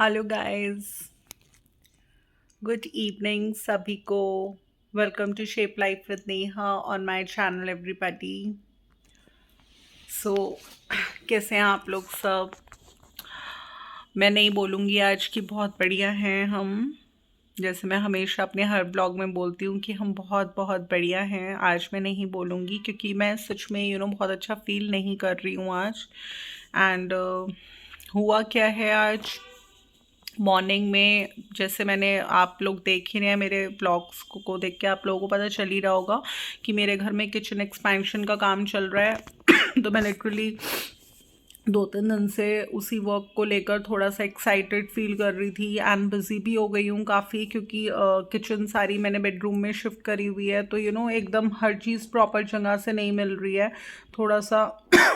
Hello guys, good evening सभी को। Welcome to shape life with Neha on my channel everybody. So कैसे हैं आप लोग सब? मैं नहीं बोलूँगी आज की बहुत बढ़िया हैं हम। जैसे मैं हमेशा अपने हर ब्लॉग में बोलती हूँ कि हम बहुत बहुत बढ़िया हैं। आज मैं नहीं बोलूँगी क्योंकि मैं सच में बहुत अच्छा फील नहीं कर रही हूँ आज। एंड हुआ क्या है आज मॉर्निंग में, जैसे मैंने आप लोग देख ही रहे हैं मेरे ब्लॉग्स को देख के आप लोगों को पता चल ही रहा होगा कि मेरे घर में किचन एक्सपेंशन का काम चल रहा है। तो मैं लिटरली 2-3 दिन से उसी वर्क को लेकर थोड़ा सा एक्साइटेड फील कर रही थी एंड बिजी भी हो गई हूँ काफ़ी, क्योंकि किचन सारी मैंने बेडरूम में शिफ्ट करी हुई है। तो एकदम हर चीज़ प्रॉपर जगह से नहीं मिल रही है। थोड़ा सा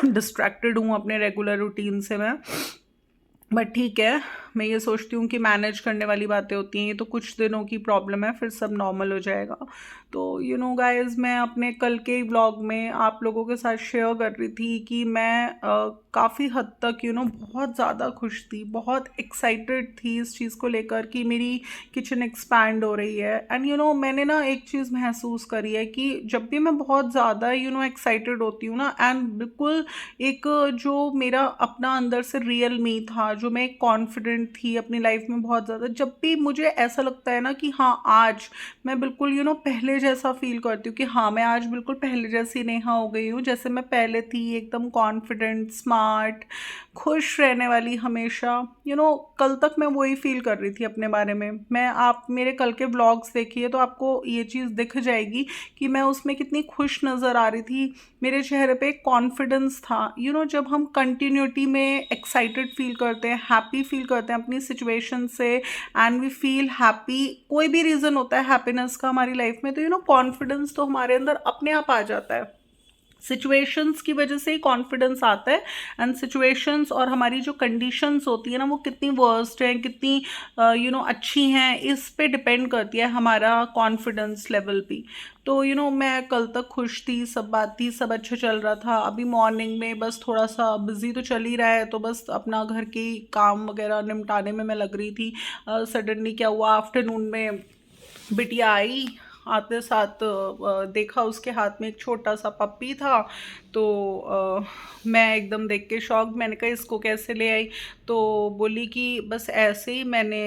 डिस्ट्रैक्टेड हूँ अपने रेगुलर रूटीन से मैं। बट ठीक है, मैं ये सोचती हूँ कि मैनेज करने वाली बातें होती हैं। ये तो कुछ दिनों की प्रॉब्लम है, फिर सब नॉर्मल हो जाएगा। तो गाइस, मैं अपने कल के व्लॉग में आप लोगों के साथ शेयर कर रही थी कि मैं काफ़ी हद तक बहुत ज़्यादा खुश थी, बहुत एक्साइटेड थी इस चीज़ को लेकर कि मेरी किचन एक्सपैंड हो रही है। एंड मैंने ना एक चीज़ महसूस करी है कि जब भी मैं बहुत ज़्यादा एक्साइटेड होती हूँ ना, एंड बिल्कुल एक जो मेरा अपना अंदर से रियल मी था, जो मैं कॉन्फिडेंट थी अपनी लाइफ में बहुत ज़्यादा, जब भी मुझे ऐसा लगता है ना कि हाँ आज मैं बिल्कुल पहले जैसा फील करती हूँ कि हाँ मैं आज बिल्कुल पहले जैसी नेहा हो गई हूँ, जैसे मैं पहले थी, एकदम कॉन्फिडेंट, स्मार्ट, खुश रहने वाली हमेशा। कल तक मैं वही फील कर रही थी अपने बारे में। मैं आप मेरे कल के व्लॉग्स देखिए तो आपको ये चीज़ दिख जाएगी कि मैं उसमें कितनी खुश नज़र आ रही थी। मेरे चेहरे पे एक कॉन्फिडेंस था। जब हम कंटिन्यूटी में एक्साइटेड फील करते हैं, हैप्पी फील करते हैं अपनी सिचुएशन से, एंड वी फील हैप्पी, कोई भी रीज़न होता है हैप्पीनेस का हमारी लाइफ में, तो कॉन्फिडेंस तो हमारे अंदर अपने आप आ जाता है। सिचुएशंस की वजह से ही कॉन्फिडेंस आता है। एंड सिचुएशंस और हमारी जो कंडीशंस होती है ना, वो कितनी वर्स्ट हैं, कितनी अच्छी हैं, इस पे डिपेंड करती है हमारा कॉन्फिडेंस लेवल भी। तो मैं कल तक खुश थी, सब बात थी, सब अच्छा चल रहा था। अभी मॉर्निंग में बस थोड़ा सा बिजी तो चल ही रहा है, तो बस अपना घर के काम वगैरह निपटाने में मैं लग रही थी। सडनली क्या हुआ, आफ्टरनून में बिटिया आई, आते साथ देखा उसके हाथ में एक छोटा सा पप्पी था। तो मैं एकदम देख के शॉक, मैंने कहा इसको कैसे ले आई? तो बोली कि बस ऐसे ही मैंने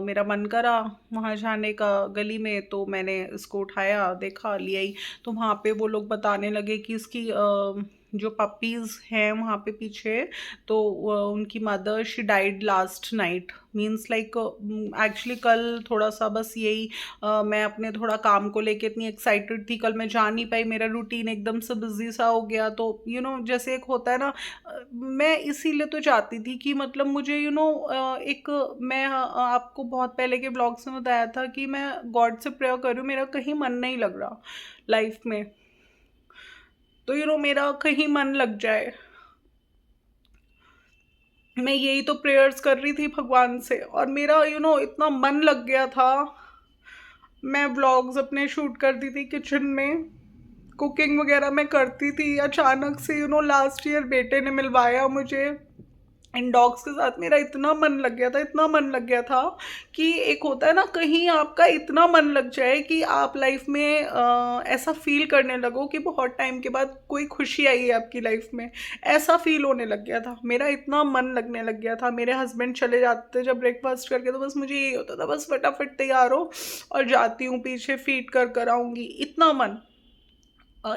मेरा मन करा वहाँ जाने का गली में, तो मैंने इसको उठाया, देखा, ले आई। तो वहाँ पे वो लोग बताने लगे कि इसकी जो पपीज़ हैं वहाँ पे पीछे, तो उनकी mother she died last night, means like actually कल थोड़ा सा बस यही मैं अपने थोड़ा काम को लेके इतनी एक्साइटेड थी, कल मैं जा नहीं पाई, मेरा रूटीन एकदम से बिजी सा हो गया। तो जैसे एक होता है ना, मैं इसीलिए तो चाहती थी कि मतलब मुझे एक मैं आपको बहुत पहले के ब्लॉग्स में बताया था कि मैं गॉड से प्रेयर कर रही हूँ, मेरा कहीं मन नहीं लग रहा लाइफ में। तो मेरा कहीं मन लग जाए, मैं यही तो प्रेयर्स कर रही थी भगवान से, और मेरा इतना मन लग गया था। मैं व्लॉग्स अपने शूट करती थी किचन में, कुकिंग वगैरह मैं करती थी। अचानक से लास्ट ईयर बेटे ने मिलवाया मुझे इन डॉग्स के साथ। मेरा इतना मन लग गया था, इतना मन लग गया था कि एक होता है ना, कहीं आपका इतना मन लग जाए कि आप लाइफ में ऐसा फील करने लगो कि बहुत टाइम के बाद कोई खुशी आई है आपकी लाइफ में, ऐसा फील होने लग गया था। मेरा इतना मन लगने लग गया था। मेरे हस्बैंड चले जाते थे जब ब्रेकफास्ट करके, तो बस मुझे यही होता था, बस फटाफट तैयार हो और जाती हूँ, पीछे फीड कर कर आऊँगी, इतना मन।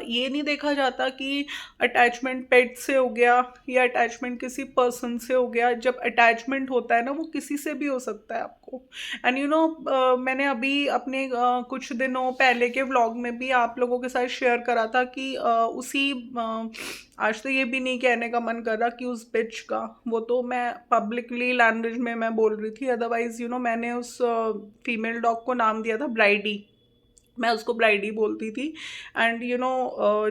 ये नहीं देखा जाता कि अटैचमेंट पेट से हो गया या अटैचमेंट किसी पर्सन से हो गया। जब अटैचमेंट होता है ना, वो किसी से भी हो सकता है आपको। एंड मैंने अभी अपने कुछ दिनों पहले के व्लॉग में भी आप लोगों के साथ शेयर करा था कि आज तो ये भी नहीं कहने का मन कर रहा कि उस बिच का, वो तो मैं पब्लिकली लैंग्वेज में मैं बोल रही थी। अदरवाइज मैंने उस फीमेल डॉग को नाम दिया था ब्राइडी। मैं उसको ब्राइडी बोलती थी। एंड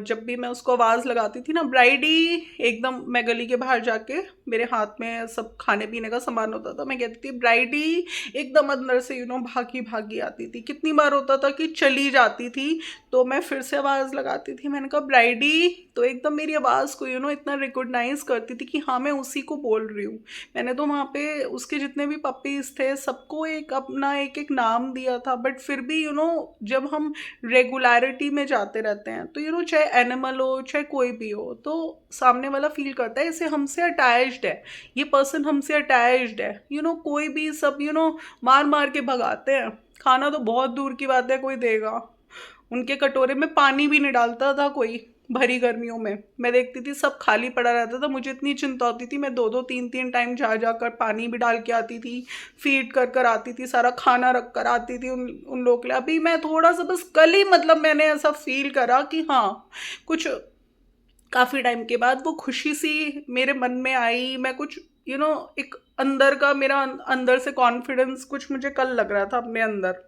जब भी मैं उसको आवाज़ लगाती थी ना ब्राइडी, एकदम मैं गली के बाहर जाके, मेरे हाथ में सब खाने पीने का सामान होता था, मैं कहती थी ब्राइडी, एकदम अंदर से भागी भागी आती थी। कितनी बार होता था कि चली जाती थी, तो मैं फिर से आवाज़ लगाती थी, मैंने कहा ब्राइडी, तो एकदम मेरी आवाज़ को इतना रिकॉग्नाइज करती थी कि हाँ मैं उसी को बोल रही हूँ। मैंने तो वहाँ पे उसके जितने भी पपीज़ थे सबको एक अपना एक एक नाम दिया था, बट फिर भी जब हम रेगुलरिटी में जाते रहते हैं तो चाहे एनिमल हो चाहे कोई भी हो, तो सामने वाला फील करता है इसे हमसे अटैच्ड है, ये पर्सन हमसे अटैच्ड है। कोई भी सब मार मार के भगाते हैं, खाना तो बहुत दूर की बात है कोई देगा। उनके कटोरे में पानी भी नहीं डालता था कोई, भरी गर्मियों में मैं देखती थी सब खाली पड़ा रहता था, मुझे इतनी चिंता होती थी, मैं दो दो तीन तीन टाइम जा जाकर पानी भी डाल के आती थी, फीड कर कर आती थी, सारा खाना रख कर आती थी उन उन लोगों के लिए। अभी मैं थोड़ा सा बस कल ही मतलब मैंने ऐसा फील करा कि हाँ कुछ काफ़ी टाइम के बाद वो खुशी सी मेरे मन में आई, मैं कुछ एक अंदर का मेरा अंदर से कॉन्फिडेंस कुछ मुझे कल लग रहा था अपने अंदर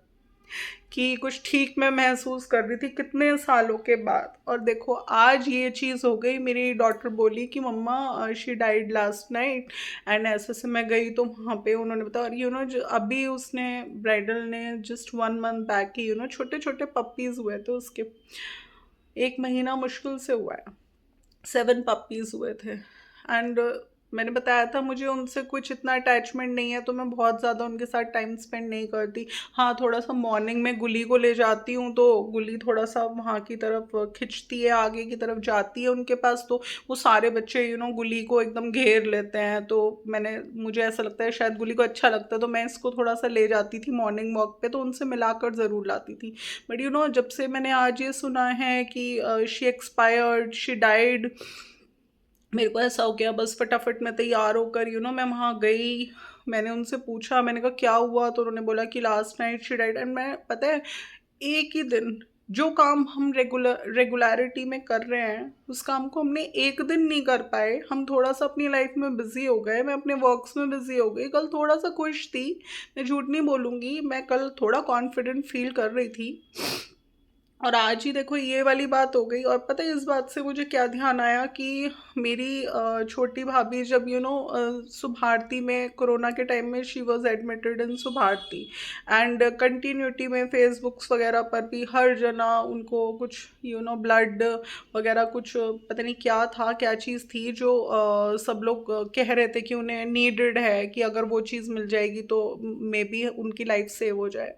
कि कुछ ठीक मैं महसूस कर रही थी कितने सालों के बाद। और देखो आज ये चीज़ हो गई, मेरी डॉटर बोली कि मम्मा she died last night, and ऐसे से मैं गई तो वहाँ पे उन्होंने बताया। और जो अभी उसने ब्राइडल ने जस्ट 1 मंथ बैक ही छोटे छोटे पप्पीज़ हुए थे उसके, 1 महीना मुश्किल से हुआ है, 7 पपीज़ हुए थे। एंड मैंने बताया था मुझे उनसे कुछ इतना अटैचमेंट नहीं है, तो मैं बहुत ज़्यादा उनके साथ टाइम स्पेंड नहीं करती। हाँ थोड़ा सा मॉर्निंग में गुली को ले जाती हूँ, तो गुली थोड़ा सा वहाँ की तरफ खिंचती है, आगे की तरफ जाती है उनके पास, तो वो सारे बच्चे गुली को एकदम घेर लेते हैं। तो मुझे ऐसा लगता है शायद गुली को अच्छा लगता है, तो मैं इसको थोड़ा सा ले जाती थी मॉर्निंग वॉक पे, तो उनसे मिलाकर ज़रूर लाती थी। बट जब से मैंने आज ये सुना है कि शी एक्सपायर्ड, शी डाइड, मेरे को ऐसा हो गया बस फटाफट मैं तैयार होकर मैं वहाँ गई। मैंने उनसे पूछा, मैंने कहा क्या हुआ, तो उन्होंने बोला कि last night she died. And मैं पता है एक ही दिन जो काम हम रेगुलरिटी में कर रहे हैं उस काम को हमने एक दिन नहीं कर पाए, हम थोड़ा सा अपनी लाइफ में बिजी हो गए, मैं अपने वर्क्स में बिजी हो गई। कल थोड़ा सा खुश थी, मैं झूठ नहीं बोलूँगी, मैं कल थोड़ा कॉन्फिडेंट फील कर रही थी, और आज ही देखो ये वाली बात हो गई। और पता है इस बात से मुझे क्या ध्यान आया कि मेरी छोटी भाभी जब सुभारती में कोरोना के टाइम में she was admitted in Subharti, and continuity में फेसबुक्स वगैरह पर भी हर जना उनको कुछ ब्लड वगैरह कुछ पता नहीं क्या था, क्या चीज़ थी जो सब लोग कह रहे थे कि उन्हें नीडेड है, कि अगर वो चीज़ मिल जाएगी तो मे बी उनकी लाइफ सेव हो जाए।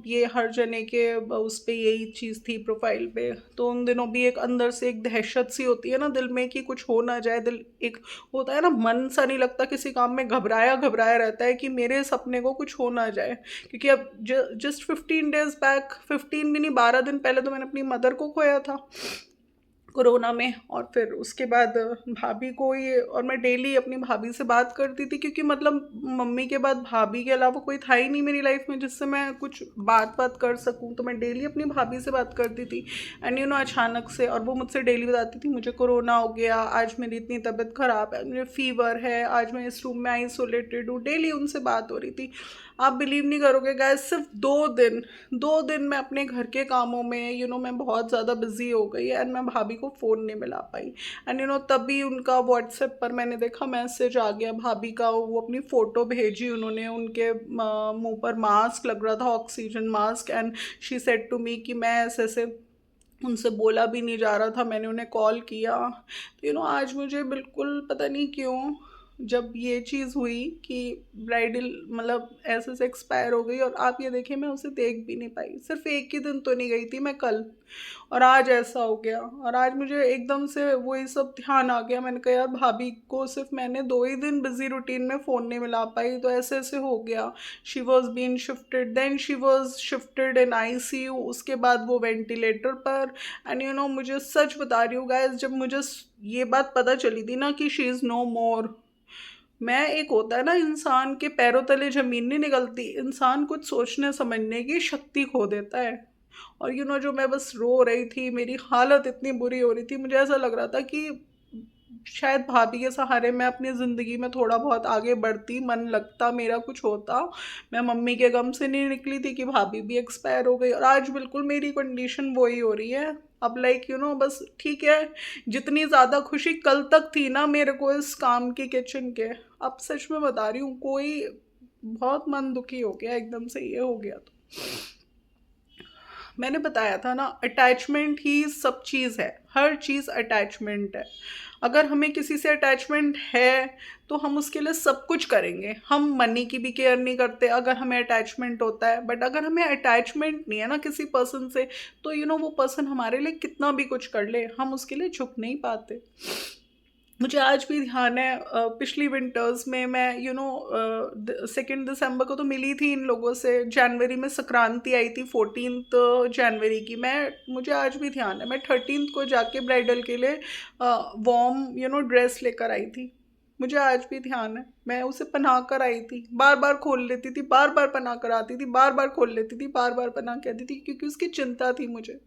ये हर जने के उस पे यही चीज़ थी प्रोफाइल पे। तो उन दिनों भी एक अंदर से एक दहशत सी होती है ना दिल में कि कुछ हो ना जाए, दिल एक होता है ना, मन सा नहीं लगता किसी काम में, घबराया घबराया रहता है कि मेरे सपने को कुछ हो ना जाए। क्योंकि अब जस्ट 15 डेज बैक, 15 भी नहीं 12 दिन पहले तो मैंने अपनी मदर को खोया था कोरोना में। और फिर उसके बाद भाभी को ये, और मैं डेली अपनी भाभी से बात करती थी, क्योंकि मतलब मम्मी के बाद भाभी के अलावा कोई था ही नहीं मेरी लाइफ में जिससे मैं कुछ बात कर सकूं, तो मैं डेली अपनी भाभी से बात करती थी। एंड अचानक से, और वो मुझसे डेली बताती थी मुझे कोरोना हो गया, आज मेरी इतनी तबीयत ख़राब है, मुझे फीवर है, आज मैं इस रूम में आइसोलेटेड हूँ, डेली उनसे बात हो रही थी। आप बिलीव नहीं करोगे गाइस, सिर्फ 2 दिन मैं अपने घर के कामों में मैं बहुत ज़्यादा बिजी हो गई, एंड मैं भाभी को फ़ोन नहीं मिला पाई। एंड तभी उनका व्हाट्सएप पर मैंने देखा मैसेज आ गया भाभी का, वो अपनी फ़ोटो भेजी उन्होंने, उनके मुंह पर मास्क लग रहा था, oxygen mask, and she said to me कि मैं ऐसे ऐसे, उनसे बोला भी नहीं जा रहा था, मैंने उन्हें कॉल किया। तो आज मुझे बिल्कुल पता नहीं क्यों, जब ये चीज़ हुई कि ब्राइडल मतलब ऐसे से एक्सपायर हो गई, और आप ये देखिए मैं उसे देख भी नहीं पाई, सिर्फ एक ही दिन तो नहीं गई थी मैं कल, और आज ऐसा हो गया। और आज मुझे एकदम से वही सब ध्यान आ गया, मैंने कहा यार भाभी को सिर्फ मैंने 2 ही दिन बिजी रूटीन में फ़ोन नहीं मिला पाई, तो ऐसे ऐसे हो गया। She was been shifted, then she was shifted in ICU, उसके बाद वो वेंटिलेटर पर। एंड मुझे सच बता रही हूँ गाइस, जब मुझे ये बात पता चली थी ना कि शी इज़ नो मोर, मैं एक होता है ना इंसान के पैरों तले जमीन नहीं निकलती, इंसान कुछ सोचने समझने की शक्ति खो देता है। और जो मैं बस रो रही थी, मेरी हालत इतनी बुरी हो रही थी, मुझे ऐसा लग रहा था कि शायद भाभी के सहारे मैं अपनी ज़िंदगी में थोड़ा बहुत आगे बढ़ती, मन लगता, मेरा कुछ होता। मैं मम्मी के गम से नहीं निकली थी कि भाभी भी एक्सपायर हो गई, और आज बिल्कुल मेरी कंडीशन वही हो रही है। अब लाइक बस ठीक है। जितनी ज़्यादा खुशी कल तक थी ना मेरे को इस काम की, किचन के, अब सच में बता रही हूँ, कोई बहुत मन दुखी हो गया एकदम से ये हो गया। तो मैंने बताया था ना, अटैचमेंट ही सब चीज़ है, हर चीज़ अटैचमेंट है। अगर हमें किसी से अटैचमेंट है तो हम उसके लिए सब कुछ करेंगे, हम मनी की भी केयर नहीं करते अगर हमें अटैचमेंट होता है। बट अगर हमें अटैचमेंट नहीं है ना किसी पर्सन से, तो वो पर्सन हमारे लिए कितना भी कुछ कर ले, हम उसके लिए झुक नहीं पाते। मुझे आज भी ध्यान है, पिछली विंटर्स में मैं 2 दिसंबर को तो मिली थी इन लोगों से। जनवरी में संक्रांति आई थी, 14 जनवरी की। मुझे आज भी ध्यान है, मैं 13 को जाके ब्राइडल के लिए वार्म ड्रेस लेकर आई थी। मुझे आज भी ध्यान है, मैं उसे पहना कर आई थी, बार बार खोल लेती थी, बार बार पहना कर आती थी, बार बार खोल लेती थी, बार बार पहना के आती थी, क्योंकि उसकी चिंता थी मुझे।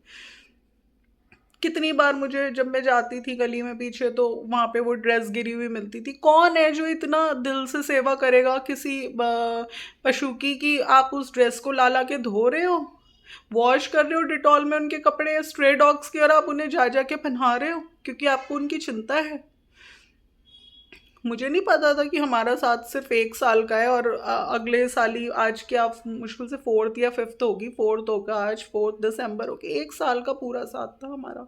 कितनी बार मुझे, जब मैं जाती थी गली में पीछे, तो वहां पे वो ड्रेस गिरी हुई मिलती थी। कौन है जो इतना दिल से सेवा करेगा किसी पशु की, कि आप उस ड्रेस को ला ला के धो रहे हो, वॉश कर रहे हो डिटॉल में उनके कपड़े, स्ट्रे डॉग्स की, और आप उन्हें जा जा के पहना रहे हो क्योंकि आपको उनकी चिंता है। मुझे नहीं पता था कि हमारा साथ सिर्फ 1 साल का है, और अगले साल ही, आज क्या मुश्किल से फोर्थ या फिफ्थ होगी, फोर्थ होगा आज, 4 दिसंबर होगी, 1 साल का पूरा साथ था हमारा।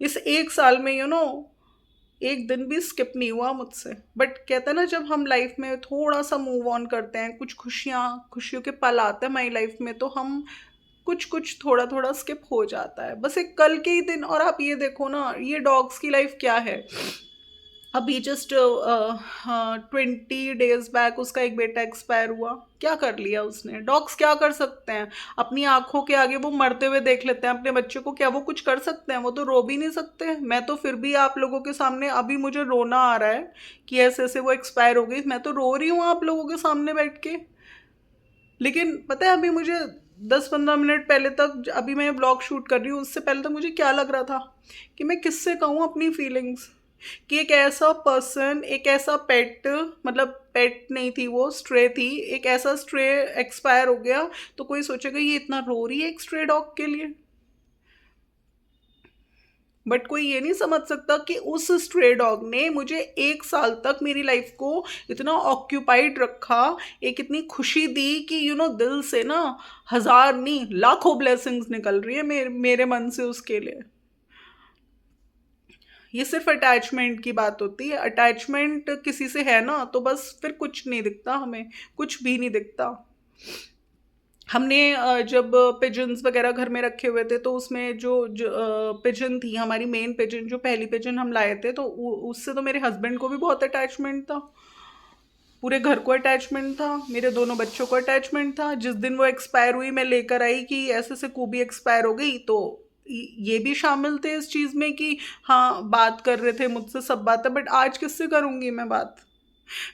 इस 1 साल में एक दिन भी स्किप नहीं हुआ मुझसे। बट कहते हैं ना, जब हम लाइफ में थोड़ा सा मूव ऑन करते हैं, कुछ खुशियों के पल आते हैं हमारी लाइफ में, तो हम कुछ कुछ थोड़ा थोड़ा स्किप हो जाता है, बस एक कल के ही दिन। और आप ये देखो ना, ये डॉग्स की लाइफ क्या है। अभी जस्ट 20 डेज बैक उसका एक बेटा एक्सपायर हुआ। क्या कर लिया उसने? डॉग्स क्या कर सकते हैं? अपनी आंखों के आगे वो मरते हुए देख लेते हैं अपने बच्चे को, क्या वो कुछ कर सकते हैं? वो तो रो भी नहीं सकते। मैं तो फिर भी आप लोगों के सामने अभी मुझे रोना आ रहा है कि ऐसे ऐसे वो एक्सपायर हो गई, मैं तो रो रही हूँ आप लोगों के सामने बैठ के। लेकिन पता है, अभी मुझे 10-15 मिनट पहले तक, अभी मैं ब्लॉग शूट कर रही हूँ, उससे पहले तक मुझे क्या लग रहा था कि मैं किससे कहूँ अपनी फीलिंग्स, कि एक ऐसा पर्सन, एक ऐसा पेट, मतलब पेट नहीं थी वो, स्ट्रे थी, एक ऐसा स्ट्रे एक्सपायर हो गया। तो कोई सोचेगा ये इतना रो रही है एक स्ट्रे डॉग के लिए। बट कोई ये नहीं समझ सकता कि उस स्ट्रे डॉग ने मुझे 1 साल तक मेरी लाइफ को इतना ऑक्यूपाइड रखा, एक इतनी खुशी दी कि दिल से ना, हजार नहीं लाखों ब्लेसिंग्स निकल रही है मेरे मन से उसके लिए। ये सिर्फ अटैचमेंट की बात होती है। अटैचमेंट किसी से है ना, तो बस फिर कुछ नहीं दिखता हमें, कुछ भी नहीं दिखता। हमने जब पिजन्स वगैरह घर में रखे हुए थे, तो उसमें जो पिजन थी, हमारी मेन पिजन, जो पहली पिजन हम लाए थे, तो उससे तो मेरे हस्बैंड को भी बहुत अटैचमेंट था, पूरे घर को अटैचमेंट था, मेरे दोनों बच्चों को अटैचमेंट था। जिस दिन वो एक्सपायर हुई, मैं लेकर आई कि ऐसे से कूबी एक्सपायर हो गई, तो ये भी शामिल थे इस चीज़ में कि हाँ, बात कर रहे थे मुझसे, सब बात है। बट आज किससे करूँगी मैं बात?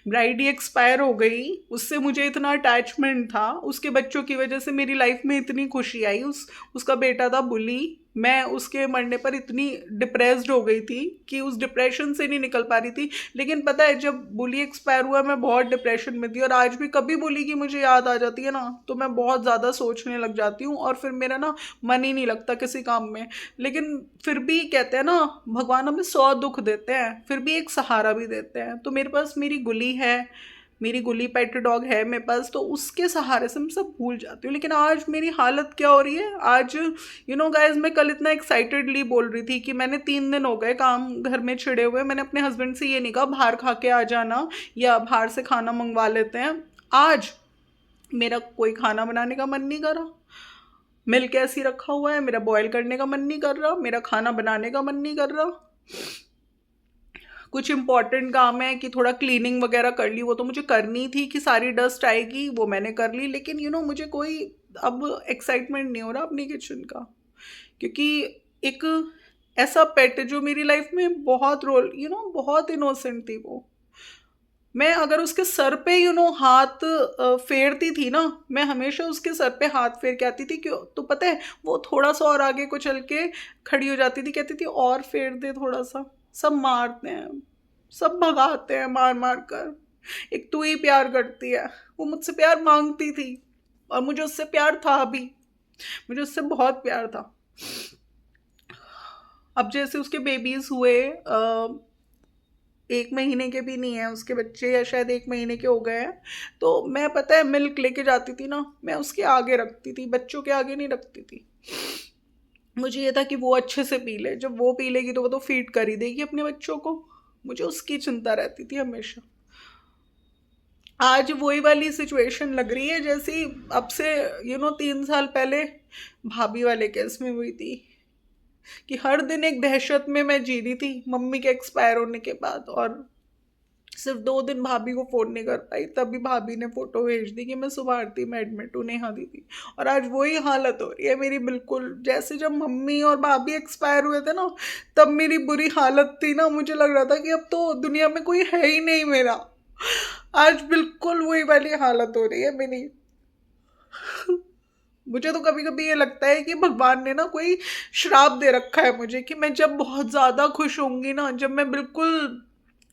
ब्राइड ही एक्सपायर हो गई, उससे मुझे इतना अटैचमेंट था, उसके बच्चों की वजह से मेरी लाइफ में इतनी खुशी आई। उसका बेटा था बुली, मैं उसके मरने पर इतनी डिप्रेस्ड हो गई थी कि उस डिप्रेशन से नहीं निकल पा रही थी। लेकिन पता है, जब बुली एक्सपायर हुआ, मैं बहुत डिप्रेशन में थी, और आज भी कभी बुली की मुझे याद आ जाती है ना, तो मैं बहुत ज़्यादा सोचने लग जाती हूँ, और फिर मेरा ना मन ही नहीं लगता किसी काम में। लेकिन फिर भी कहते हैं ना, भगवान हमें 100 दुख देते हैं, फिर भी एक सहारा भी देते हैं। तो मेरे पास मेरी गुली है, मेरी गुली पेट डॉग है मेरे पास, तो उसके सहारे से मैं सब भूल जाती हूँ। लेकिन आज मेरी हालत क्या हो रही है आज, गाइज, मैं कल इतना एक्साइटेडली बोल रही थी कि मैंने 3 दिन हो गए काम घर में छिड़े हुए, मैंने अपने हस्बैंड से ये नहीं कहा बाहर खा के आ जाना या बाहर से खाना मंगवा लेते हैं। आज मेरा कोई खाना बनाने का मन नहीं कर रहा, मिल्क ऐसी रखा हुआ है, मेरा बॉयल करने का मन नहीं कर रहा, मेरा खाना बनाने का मन नहीं कर रहा। कुछ इंपॉर्टेंट काम है कि थोड़ा क्लीनिंग वगैरह कर ली, वो तो मुझे करनी थी, कि सारी डस्ट आएगी, वो मैंने कर ली। लेकिन मुझे कोई अब एक्साइटमेंट नहीं हो रहा अपनी किचन का, क्योंकि एक ऐसा पेट जो मेरी लाइफ में बहुत रोल, बहुत इनोसेंट थी वो। मैं अगर उसके सर पे हाथ फेरती थी ना, मैं हमेशा उसके सर पे हाथ फेर के आती थी, क्यों तो पता है, वो थोड़ा सा और आगे को चल के खड़ी हो जाती थी, कहती थी और फेर दे थोड़ा सा, सब मारते हैं। सब भगाते हैं मार मार कर। एक तू ही प्यार करती है। वो मुझसे प्यार मांगती थी और मुझे उससे प्यार था भी। मुझे उससे बहुत प्यार था। अब जैसे उसके बेबीज हुए, 1 महीने के भी नहीं है उसके बच्चे, या शायद 1 महीने के हो गए हैं। तो मैं, पता है, मिल्क लेके जाती थी ना, मैं उसके आगे रखती थी, बच्चों के आगे नहीं रखती थी। मुझे ये था कि वो अच्छे से पी ले, जब वो पी लेगी तो वो तो फीड कर ही देगी अपने बच्चों को। मुझे उसकी चिंता रहती थी हमेशा। आज वही वाली सिचुएशन लग रही है जैसी अब से 3 साल पहले भाभी वाले केस में हुई थी, कि हर दिन एक दहशत में मैं जी रही थी मम्मी के एक्सपायर होने के बाद। और सिर्फ 2 दिन भाभी को फोन नहीं कर पाई, तभी भाभी ने फोटो भेज दी कि मैं सुबह आरती में एडमिट हूँ, नेहा दीदी। और आज वही हालत हो रही है मेरी, बिल्कुल जैसे जब मम्मी और भाभी एक्सपायर हुए थे ना, तब मेरी बुरी हालत थी ना। मुझे लग रहा था कि अब तो दुनिया में कोई है ही नहीं मेरा। आज बिल्कुल वही वाली हालत हो रही है मेरी। मुझे तो कभी कभी ये लगता है कि भगवान ने ना कोई श्राप दे रखा है मुझे, कि मैं जब बहुत ज्यादा खुश होंगी ना, जब मैं बिल्कुल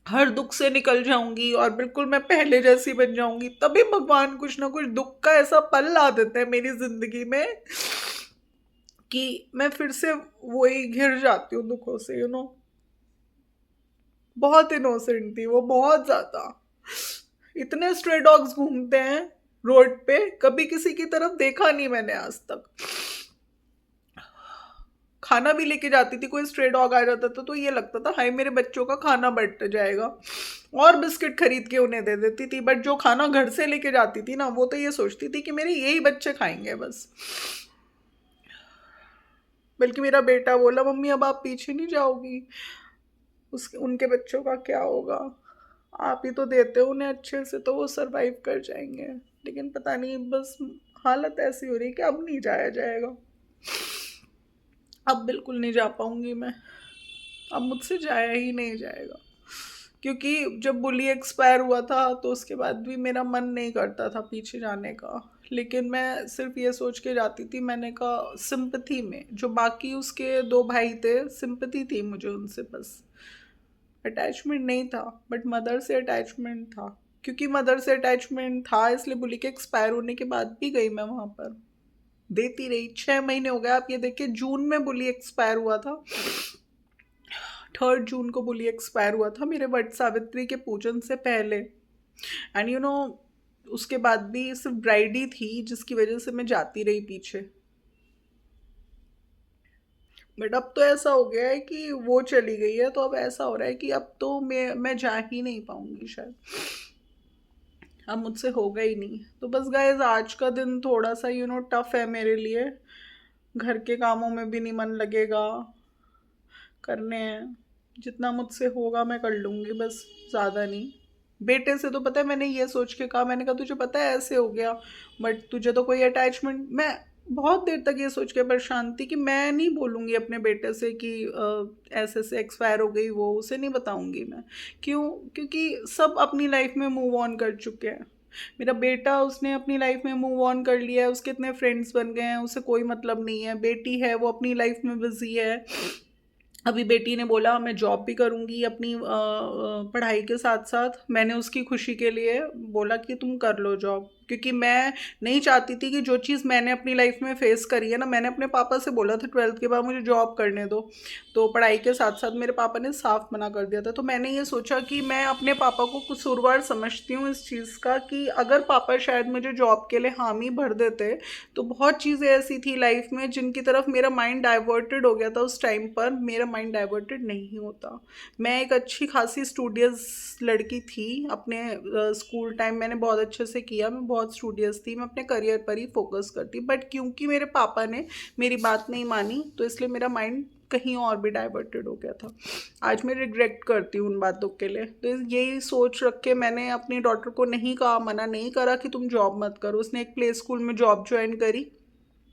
हर दुख से निकल जाऊंगी और बिल्कुल मैं पहले जैसी बन जाऊंगी, तभी भगवान कुछ ना कुछ दुख का ऐसा पल ला देते हैं मेरी जिंदगी में कि मैं फिर से वही घिर जाती हूँ दुखों से। बहुत इनोसेंट थी वो, बहुत ज्यादा। इतने स्ट्रे डॉग्स घूमते हैं रोड पे, कभी किसी की तरफ देखा नहीं मैंने आज तक। खाना भी लेके जाती थी, कोई स्ट्रे डॉग आ जाता था तो ये लगता था हाय मेरे बच्चों का खाना बट जाएगा, और बिस्किट खरीद के उन्हें दे देती थी। बट जो खाना घर से लेके जाती थी ना, वो तो ये सोचती थी कि मेरे यही बच्चे खाएंगे बस। बल्कि मेरा बेटा बोला, मम्मी अब आप पीछे नहीं जाओगी, उसके उनके बच्चों का क्या होगा, आप ही तो देते हो उन्हें अच्छे से, तो वो सरवाइव कर जाएंगे। लेकिन पता नहीं, बस हालत ऐसी हो रही है कि अब नहीं जाया जाएगा। अब बिल्कुल नहीं जा पाऊंगी मैं। अब मुझसे जाया ही नहीं जाएगा। क्योंकि जब बुली एक्सपायर हुआ था तो उसके बाद भी मेरा मन नहीं करता था पीछे जाने का। लेकिन मैं सिर्फ ये सोच के जाती थी, मैंने कहा सिंपथी में, जो बाकी उसके 2 भाई थे, सिंपथी थी मुझे उनसे, बस अटैचमेंट नहीं था। बट मदर से अटैचमेंट था। क्योंकि मदर से अटैचमेंट था इसलिए बुली के एक्सपायर होने के बाद भी गई मैं वहां पर, देती रही। 6 महीने हो गए, आप ये देखिए, जून में बुली एक्सपायर हुआ था। 3 जून को बुली एक्सपायर हुआ था, मेरे वट सावित्री के पूजन से पहले। एंड उसके बाद भी सिर्फ ब्राइड ही थी जिसकी वजह से मैं जाती रही पीछे। बट अब तो ऐसा हो गया है कि वो चली गई है, तो अब ऐसा हो रहा है कि अब तो मैं जा ही नहीं पाऊंगी शायद। अब मुझसे होगा ही नहीं। तो बस गाइस, आज का दिन थोड़ा सा टफ है मेरे लिए। घर के कामों में भी नहीं मन लगेगा, करने हैं। जितना मुझसे होगा मैं कर लूँगी, बस ज़्यादा नहीं। बेटे से तो पता है, मैंने ये सोच के कहा, मैंने कहा तुझे पता है ऐसे हो गया, बट तुझे तो कोई अटैचमेंट, मैं बहुत देर तक ये सोच के परेशान थी कि मैं नहीं बोलूँगी अपने बेटे से कि ऐसे ऐसे एक्सपायर हो गई, वो उसे नहीं बताऊँगी मैं। क्यों? क्योंकि सब अपनी लाइफ में मूव ऑन कर चुके हैं। मेरा बेटा, उसने अपनी लाइफ में मूव ऑन कर लिया है, उसके इतने फ्रेंड्स बन गए हैं, उसे कोई मतलब नहीं है। बेटी है, वो अपनी लाइफ में बिजी है। अभी बेटी ने बोला मैं जॉब भी करूँगी अपनी पढ़ाई के साथ साथ। मैंने उसकी खुशी के लिए बोला कि तुम कर लो जॉब, क्योंकि मैं नहीं चाहती थी कि जो चीज़ मैंने अपनी लाइफ में फेस करी है ना, मैंने अपने पापा से बोला था 12th के बाद मुझे जॉब करने दो, तो पढ़ाई के साथ साथ मेरे पापा ने साफ मना कर दिया था। तो मैंने ये सोचा कि मैं अपने पापा को कसूरवार समझती हूँ इस चीज़ का, कि अगर पापा शायद मुझे जॉब के लिए हामी भर देते, तो बहुत चीज़ें ऐसी थी लाइफ में जिनकी तरफ मेरा माइंड डाइवर्टेड हो गया था। उस टाइम पर मेरा माइंड डाइवर्टेड नहीं होता। मैं एक अच्छी खासी स्टूडियस लड़की थी। अपने स्कूल टाइम मैंने बहुत अच्छे से किया, मैं बहुत स्टूडियस थी, मैं अपने करियर पर ही फोकस करती। बट क्योंकि मेरे पापा ने मेरी बात नहीं मानी, तो इसलिए मेरा माइंड कहीं और भी डाइवर्टेड हो गया था। आज मैं रिग्रेट करती हूँ उन बातों के लिए। तो यही सोच रख के मैंने अपनी डॉटर को नहीं कहा, मना नहीं करा कि तुम जॉब मत करो। उसने एक प्ले स्कूल में जॉब ज्वाइन करी।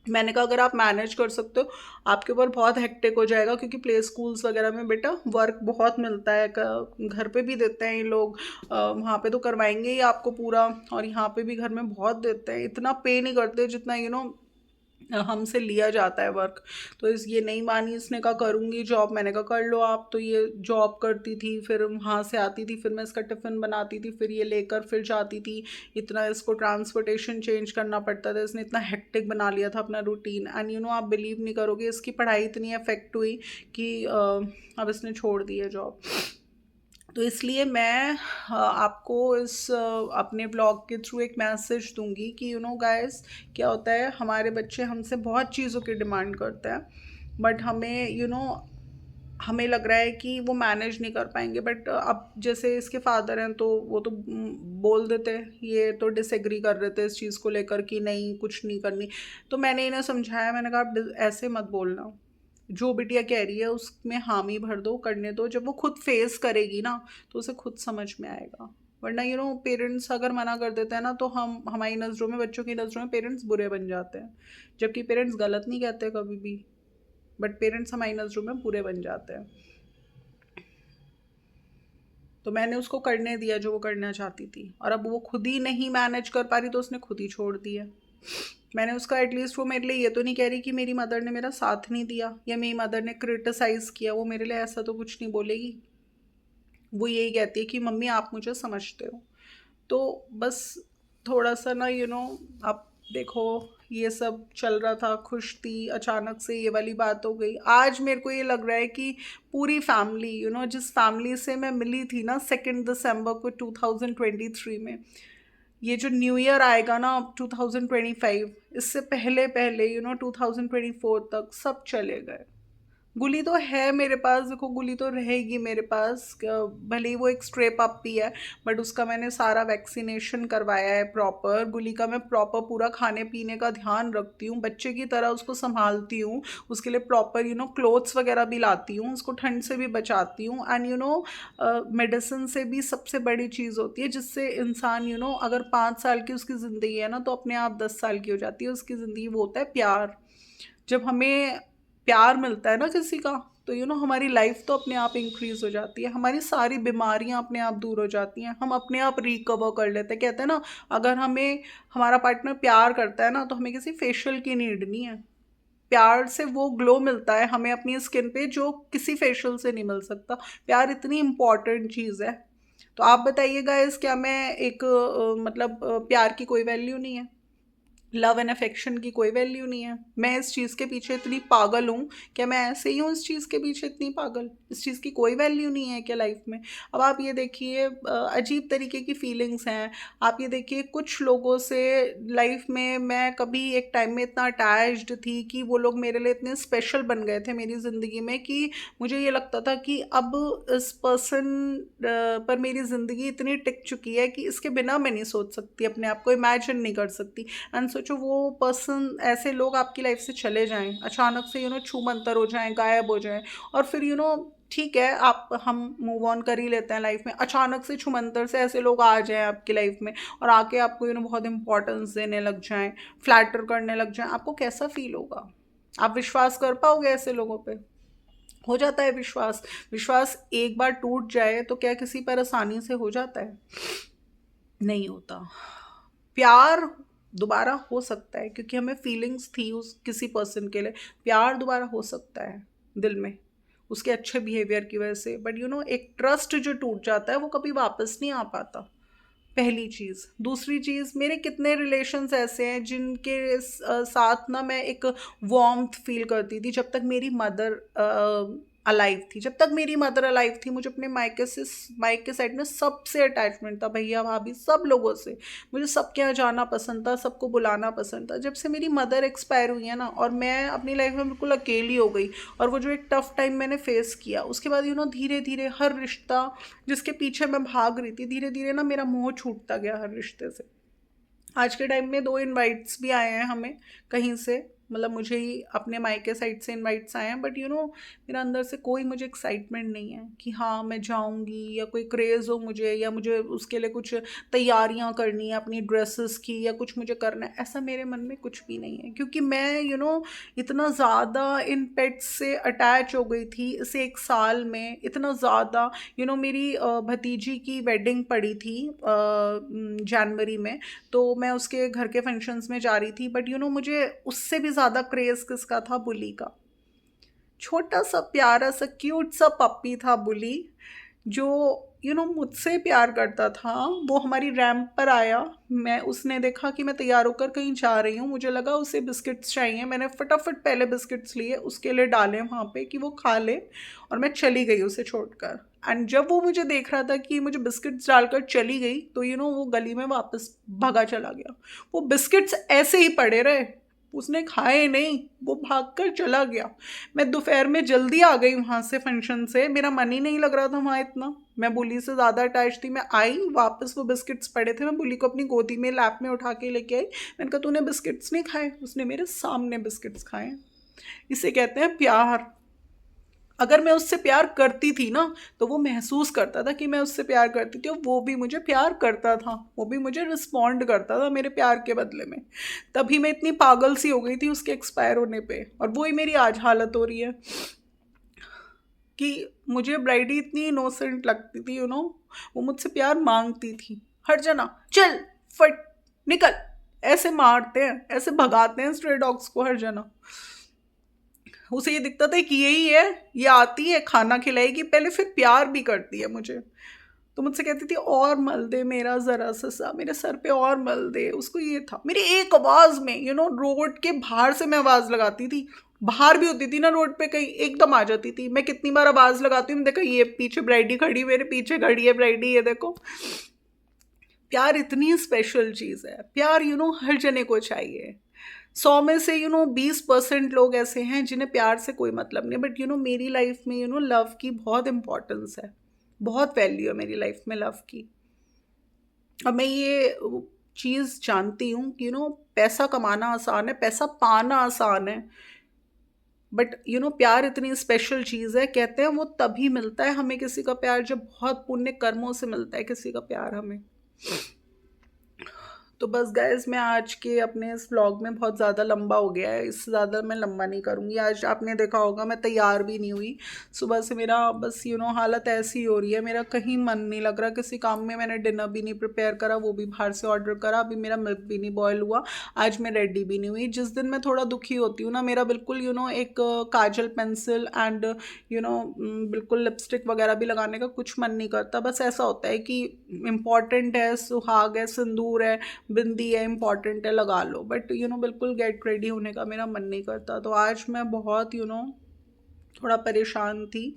मैंने कहा अगर आप मैनेज कर सकते हो, आपके ऊपर बहुत हेक्टिक हो जाएगा, क्योंकि प्ले स्कूल्स वगैरह में बेटा वर्क बहुत मिलता है, घर पे भी देते हैं ये लोग, वहाँ पे तो करवाएंगे ही आपको पूरा, और यहाँ पे भी घर में बहुत देते हैं। इतना पे नहीं करते जितना हमसे लिया जाता है वर्क। तो ये नहीं मानी, इसने कहा करूँगी जॉब, मैंने कहा कर लो आप। तो ये जॉब करती थी, फिर वहाँ से आती थी, फिर मैं इसका टिफ़िन बनाती थी, फिर ये लेकर फिर जाती थी। इतना इसको ट्रांसपोर्टेशन चेंज करना पड़ता था, इसने इतना हेक्टिक बना लिया था अपना रूटीन। एंड आप बिलीव नहीं करोगे, इसकी पढ़ाई इतनी अफेक्ट हुई कि अब इसने छोड़ दी है जॉब। तो इसलिए मैं आपको अपने ब्लॉग के थ्रू एक मैसेज दूंगी कि गाइस, क्या होता है, हमारे बच्चे हमसे बहुत चीज़ों की डिमांड करते हैं, बट हमें हमें लग रहा है कि वो मैनेज नहीं कर पाएंगे। बट अब जैसे इसके फादर हैं, तो वो तो बोल देते हैं, ये तो डिसएग्री कर रहे थे इस चीज़ को लेकर कि नहीं कुछ नहीं करनी। तो मैंने इन्हें समझाया, मैंने कहा आप ऐसे मत बोलना, जो बिटिया कह रही है उसमें हामी भर दो, करने दो। जब वो खुद फेस करेगी ना, तो उसे खुद समझ में आएगा। वरना पेरेंट्स अगर मना कर देते हैं ना, तो हमारी नज़रों में, बच्चों की नज़रों में पेरेंट्स बुरे बन जाते हैं। जबकि पेरेंट्स गलत नहीं कहते कभी भी, बट पेरेंट्स हमारी नज़रों में बुरे बन जाते हैं। तो मैंने उसको करने दिया जो वो करना चाहती थी, और अब वो खुद ही नहीं मैनेज कर पा रही, तो उसने खुद ही छोड़ दिया। मैंने उसका एटलीस्ट, वो मेरे लिए ये तो नहीं कह रही कि मेरी मदर ने मेरा साथ नहीं दिया या मेरी मदर ने क्रिटिसाइज़ किया, वो मेरे लिए ऐसा तो कुछ नहीं बोलेगी। वो यही कहती है कि मम्मी आप मुझे समझते हो। तो बस थोड़ा सा ना आप देखो, ये सब चल रहा था, खुश थी, अचानक से ये वाली बात हो गई। आज मेरे को ये लग रहा है कि पूरी फैमिली, जिस फैमिली से मैं मिली थी ना 2 दिसंबर को 2023 में, ये जो न्यू ईयर आएगा ना अब 2025, इससे पहले पहले 2024 तक सब चले गए। गुली तो है मेरे पास, देखो गुली तो रहेगी मेरे पास, भले ही वो एक स्ट्रे पपी है, बट उसका मैंने सारा वैक्सीनेशन करवाया है प्रॉपर। गुली का मैं प्रॉपर पूरा खाने पीने का ध्यान रखती हूँ, बच्चे की तरह उसको संभालती हूँ। उसके लिए प्रॉपर क्लोथ्स वगैरह भी लाती हूँ, उसको ठंड से भी बचाती हूँ। एंड मेडिसिन से भी सबसे बड़ी चीज़ होती है जिससे इंसान अगर 5 साल की उसकी ज़िंदगी है ना, तो अपने आप 10 साल की हो जाती है उसकी ज़िंदगी। वो होता है प्यार। जब हमें प्यार मिलता है ना किसी का, तो हमारी लाइफ तो अपने आप इंक्रीज हो जाती है, हमारी सारी बीमारियां अपने आप दूर हो जाती हैं, हम अपने आप रिकवर कर लेते हैं। कहते हैं ना, अगर हमें हमारा पार्टनर प्यार करता है ना, तो हमें किसी फेशियल की नीड नहीं है। प्यार से वो ग्लो मिलता है हमें अपनी स्किन पे, जो किसी फेशियल से नहीं मिल सकता। प्यार इतनी इम्पॉर्टेंट चीज़ है। तो आप बताइएगा, इस क्या मैं एक मतलब प्यार की कोई वैल्यू नहीं है, लव एंड अफेक्शन की कोई वैल्यू नहीं है? मैं इस चीज़ के पीछे इतनी पागल हूँ, क्या मैं ऐसे ही हूँ इस चीज़ के पीछे इतनी पागल? इस चीज़ की कोई वैल्यू नहीं है क्या लाइफ में? अब आप ये देखिए, अजीब तरीके की फीलिंग्स हैं। आप ये देखिए, कुछ लोगों से लाइफ में मैं कभी एक टाइम में इतना अटैच्ड थी कि वो लोग मेरे लिए इतने स्पेशल बन गए थे मेरी ज़िंदगी में, कि मुझे ये लगता था कि अब इस पर्सन पर मेरी ज़िंदगी इतनी टिक चुकी है कि इसके बिना मैं नहीं सोच सकती, अपने आप को इमेजिन नहीं कर सकती। एंड सोचो, वो पर्सन, ऐसे लोग आपकी लाइफ से चले जाएं अचानक से, छू मंतर हो जाएं, गायब हो जाएं। और फिर ठीक है, आप हम मूव ऑन कर ही लेते हैं लाइफ में, अचानक से छुमंतर से ऐसे लोग आ जाएं आपकी लाइफ में, और आके आपको बहुत इंपॉर्टेंस देने लग जाएं, फ्लैटर करने लग जाएं, आपको कैसा फील होगा? आप विश्वास कर पाओगे ऐसे लोगों पे? हो जाता है विश्वास। विश्वास एक बार टूट जाए तो क्या किसी पर आसानी से हो जाता है? नहीं होता। प्यार दोबारा हो सकता है, क्योंकि हमें फीलिंग्स थी उस किसी पर्सन के लिए। प्यार दोबारा हो सकता है दिल में, उसके अच्छे बिहेवियर की वजह से। बट एक ट्रस्ट जो टूट जाता है, वो कभी वापस नहीं आ पाता। पहली चीज़। दूसरी चीज़, मेरे कितने रिलेशंस ऐसे हैं जिनके साथ ना मैं एक वार्मथ फील करती थी जब तक मेरी मदर अलाइव थी। जब तक मेरी मदर अलाइव थी, मुझे अपने मायके साइड में सबसे अटैचमेंट था, भैया भाभी सब लोगों से। मुझे सबके यहाँ जाना पसंद था, सबको बुलाना पसंद था। जब से मेरी मदर एक्सपायर हुई है ना, और मैं अपनी लाइफ में बिल्कुल अकेली हो गई, और वो जो एक टफ टाइम मैंने फेस किया, उसके बाद धीरे धीरे हर रिश्ता जिसके पीछे मैं भाग रही थी, धीरे धीरे ना मेरा मोह छूटता गया हर रिश्ते से। आज के टाइम में 2 इनवाइट्स भी आए हैं हमें कहीं से, मतलब मुझे ही अपने मायके साइड से इनवाइट्स आए हैं, बट मेरा अंदर से कोई मुझे एक्साइटमेंट नहीं है कि हाँ मैं जाऊंगी, या कोई क्रेज़ हो मुझे, या मुझे उसके लिए कुछ तैयारियां करनी है अपनी ड्रेसेस की, या कुछ मुझे करना है। ऐसा मेरे मन में कुछ भी नहीं है, क्योंकि मैं इतना ज़्यादा इन पेट्स से अटैच हो गई थी इस 1 साल में, इतना ज़्यादा। मेरी भतीजी की वेडिंग पड़ी थी जनवरी में, तो मैं उसके घर के फंक्शंस में जा रही थी, बट मुझे उससे भी ज़्यादा क्रेज़ किसका था? बुली का। छोटा सा प्यारा सा क्यूट सा पप्पी था बुली, जो मुझसे प्यार करता था। वो हमारी रैंप पर आया, मैं उसने देखा कि मैं तैयार होकर कहीं जा रही हूँ, मुझे लगा उसे बिस्किट्स चाहिए, मैंने फटाफट पहले बिस्किट्स लिए उसके लिए डाले वहाँ पे कि वो खा ले, और मैं चली गई उसे छोड़कर। एंड जब वो मुझे देख रहा था कि मुझे बिस्किट्स डालकर चली गई, तो वो गली में वापस भागा चला गया। वो बिस्किट्स ऐसे ही पड़े रहे, उसने खाए नहीं, वो भागकर चला गया। मैं दोपहर में जल्दी आ गई वहाँ से फंक्शन से, मेरा मन ही नहीं लग रहा था वहाँ इतना, मैं बुली से ज़्यादा अटैच थी। मैं आई वापस, वो बिस्किट्स पड़े थे, मैं बुली को अपनी गोदी में लैप में उठा के लेके आई। मैंने कहा तूने बिस्किट्स नहीं खाए? उसने मेरे सामने बिस्किट्स खाए। इसे कहते हैं प्यार। अगर मैं उससे प्यार करती थी ना, तो वो महसूस करता था कि मैं उससे प्यार करती थी, और वो भी मुझे प्यार करता था, वो भी मुझे रिस्पॉन्ड करता था मेरे प्यार के बदले में। तभी मैं इतनी पागल सी हो गई थी उसके एक्सपायर होने पे, और वही मेरी आज हालत हो रही है कि मुझे ब्राइडी इतनी इनोसेंट लगती थी, वो मुझसे प्यार मांगती थी। हट जाना, चल, फट, निकल, ऐसे मारते हैं, ऐसे भगाते हैं स्ट्रे डॉग्स को, हट जाना। उसे ये दिखता था कि यही है, ये आती है खाना खिलाएगी पहले, फिर प्यार भी करती है मुझे। तो मुझसे कहती थी और मल दे मेरा जरा सा मेरे सर पे, और मल दे। उसको ये था मेरी एक आवाज में, रोड के बाहर से मैं आवाज लगाती थी, बाहर भी होती थी ना रोड पे कहीं, एकदम आ जाती थी। मैं कितनी बार आवाज लगाती हूँ, देखो ये पीछे ब्राइडी खड़ी, मेरे पीछे खड़ी है ब्राइडी, ये देखो। प्यार इतनी स्पेशल चीज है, प्यार हर जने को चाहिए। 100 में से 20% लोग ऐसे हैं जिन्हें प्यार से कोई मतलब नहीं, बट मेरी लाइफ में लव की बहुत इंपॉर्टेंस है, बहुत वैल्यू है मेरी लाइफ में लव की। और मैं ये चीज़ जानती हूँ कि पैसा कमाना आसान है, पैसा पाना आसान है, बट प्यार इतनी स्पेशल चीज़ है। कहते हैं वो तभी मिलता है हमें किसी का प्यार, जब बहुत पुण्य कर्मों से मिलता है किसी का प्यार हमें। तो बस गाइस, मैं आज के अपने इस व्लॉग में बहुत ज़्यादा लंबा हो गया है, इससे ज़्यादा मैं लंबा नहीं करूँगी। आज आपने देखा होगा मैं तैयार भी नहीं हुई, सुबह से मेरा बस हालत ऐसी हो रही है, मेरा कहीं मन नहीं लग रहा किसी काम में। मैंने डिनर भी नहीं प्रिपेयर करा, वो भी बाहर से ऑर्डर करा, अभी मेरा मिल्क भी नहीं बॉयल हुआ, आज मैं रेडी भी नहीं हुई। जिस दिन मैं थोड़ा दुखी होती हूँ ना, मेरा बिल्कुल एक काजल पेंसिल एंड बिल्कुल लिपस्टिक वगैरह भी लगाने का कुछ मन नहीं करता। बस ऐसा होता है कि इम्पॉर्टेंट है, सुहाग है, सिंदूर है, बिंदी है, इम्पॉर्टेंट है, लगा लो, बट बिल्कुल गेट रेडी होने का मेरा मन नहीं करता। तो आज मैं बहुत थोड़ा परेशान थी।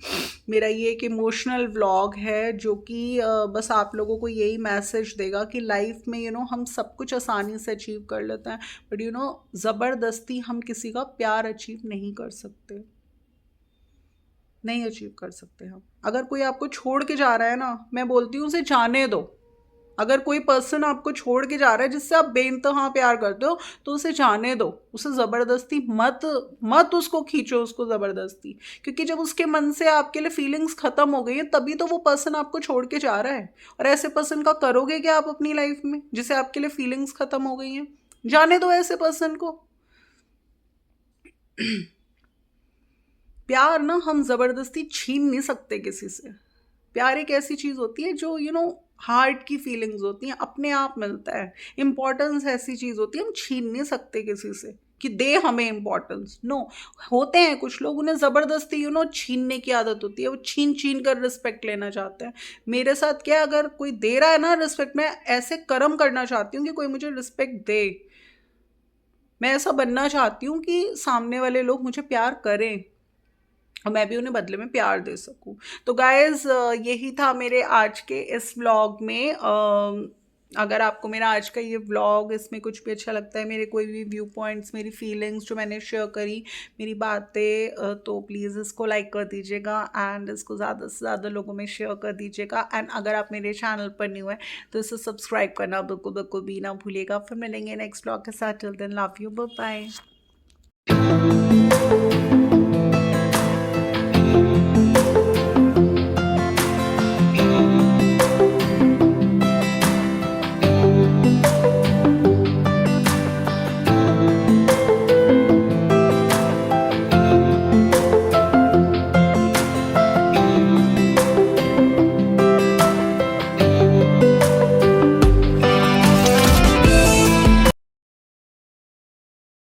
मेरा ये एक इमोशनल व्लॉग है जो कि बस आप लोगों को यही मैसेज देगा कि लाइफ में हम सब कुछ आसानी से अचीव कर लेते हैं, बट ज़बरदस्ती हम किसी का प्यार अचीव नहीं कर सकते, नहीं अचीव कर सकते हम। अगर कोई आपको छोड़ के जा रहा है ना, मैं बोलती हूँ उसे जाने दो। अगर कोई पर्सन आपको छोड़ के जा रहा है जिससे आप बेइंतहा प्यार करते हो, तो उसे जाने दो, उसे ज़बरदस्ती मत मत उसको खींचो, उसको ज़बरदस्ती। क्योंकि जब उसके मन से आपके लिए फीलिंग्स ख़त्म हो गई हैं, तभी तो वो पर्सन आपको छोड़ के जा रहा है। और ऐसे पर्सन का करोगे क्या आप अपनी लाइफ में, जिसे आपके लिए फीलिंग्स ख़त्म हो गई हैं? जाने दो ऐसे पर्सन को। प्यार ना हम ज़बरदस्ती छीन नहीं सकते किसी से। प्यार एक ऐसी चीज़ होती है जो हार्ट की फीलिंग्स होती हैं, अपने आप मिलता है। इम्पोर्टेंस ऐसी चीज़ होती है, हम छीन नहीं सकते किसी से कि दे हमें इम्पोर्टेंस। नो, होते हैं कुछ लोग, उन्हें ज़बरदस्ती छीनने की आदत होती है, वो छीन छीन कर रिस्पेक्ट लेना चाहते हैं। मेरे साथ क्या है, अगर कोई दे रहा है ना रिस्पेक्ट, मैं ऐसे कर्म करना चाहती हूँ कि कोई मुझे रिस्पेक्ट दे। मैं ऐसा बनना चाहती हूँ कि सामने वाले लोग मुझे प्यार करें और मैं भी उन्हें बदले में प्यार दे सकूं। तो गाइज़, यही था मेरे आज के इस व्लॉग में। अगर आपको मेरा आज का ये व्लॉग, इसमें कुछ भी अच्छा लगता है, मेरे कोई भी व्यू पॉइंट्स, मेरी फीलिंग्स जो मैंने शेयर करी, मेरी बातें, तो प्लीज़ इसको लाइक कर दीजिएगा एंड इसको ज़्यादा से ज़्यादा लोगों में शेयर कर दीजिएगा। एंड अगर आप मेरे चैनल पर न्यू है तो इसे सब्सक्राइब करना बिल्कुल बिल्कुल भी ना भूलिएगा। फिर मिलेंगे नेक्स्ट व्लॉग के साथ। Till then, love you, bye bye.